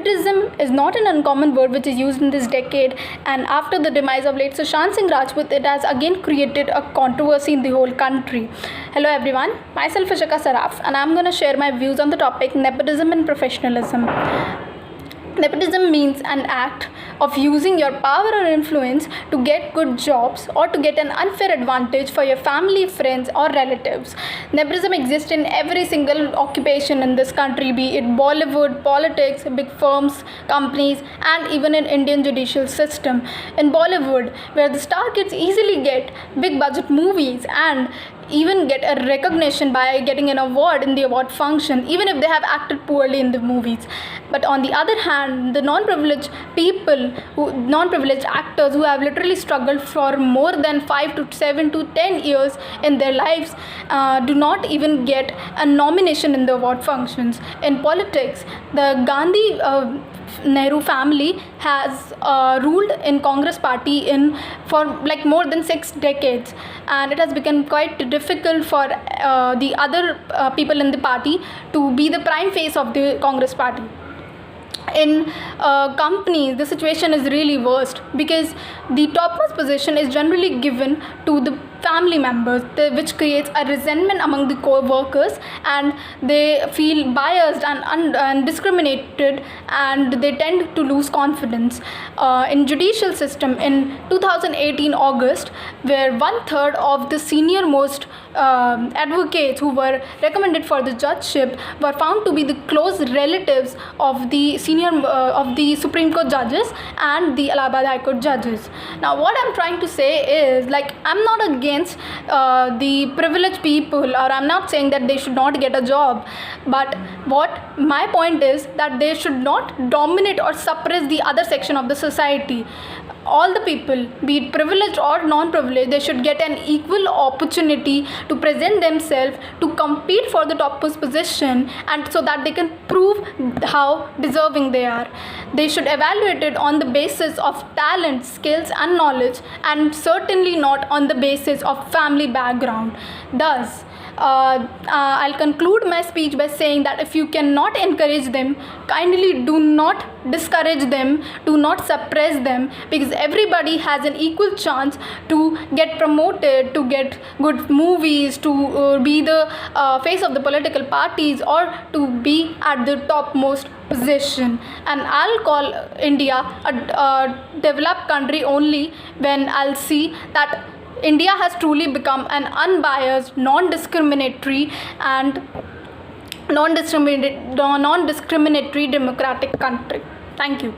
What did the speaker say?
nepotism is not an uncommon word which is used in this decade, and after the demise of late Sushant Singh Rajput, it has again created a controversy in the whole country. Hello everyone, myself Ashika Saraf, and I'm going to share my views on the topic nepotism and professionalism. Nepotism means an act of using your power or influence to get good jobs or to get an unfair advantage for your family, friends, or relatives. Nepotism exists in every single occupation in this country, be it Bollywood, politics, big firms, companies, and even in Indian judicial system. In Bollywood, where the star kids easily get big budget movies and even get a recognition by getting an award in the award function, even if they have acted poorly in the movies. But on the other hand, the non-privileged actors who have literally struggled for more than 5 to 7 to 10 years in their lives do not even get a nomination in the award functions. In politics, the Gandhi Nehru family has ruled in Congress party for like more than 6 decades, and it has become quite difficult for the other people in the party to be the prime face of the Congress party. In companies, the situation is really worst because the topmost position is generally given to the family members, which creates a resentment among the co-workers, and they feel biased and discriminated, and they tend to lose confidence. In judicial system, in 2018 August, where 1/3 of the senior most advocates who were recommended for the judgeship were found to be the close relatives of the Supreme Court judges and the Allahabad High Court judges. Now, what I'm trying to say is, like, I'm not against the privileged people, or I'm not saying that they should not get a job, but what my point is that they should not dominate or suppress the other section of the society. All the people, be it privileged or non-privileged, they should get an equal opportunity to present themselves, to compete for the topmost position, and so that they can prove how deserving they are. They should evaluate it on the basis of talent, skills, and knowledge, and certainly not on the basis of family background. Thus, I'll conclude my speech by saying that if you cannot encourage them, kindly do not discourage them, do not suppress them, because everybody has an equal chance to get promoted, to get good movies, to be the face of the political parties, or to be at the topmost position. And I'll call India a developed country only when I'll see that India has truly become an unbiased, non-discriminatory and non-discriminatory democratic country. Thank you.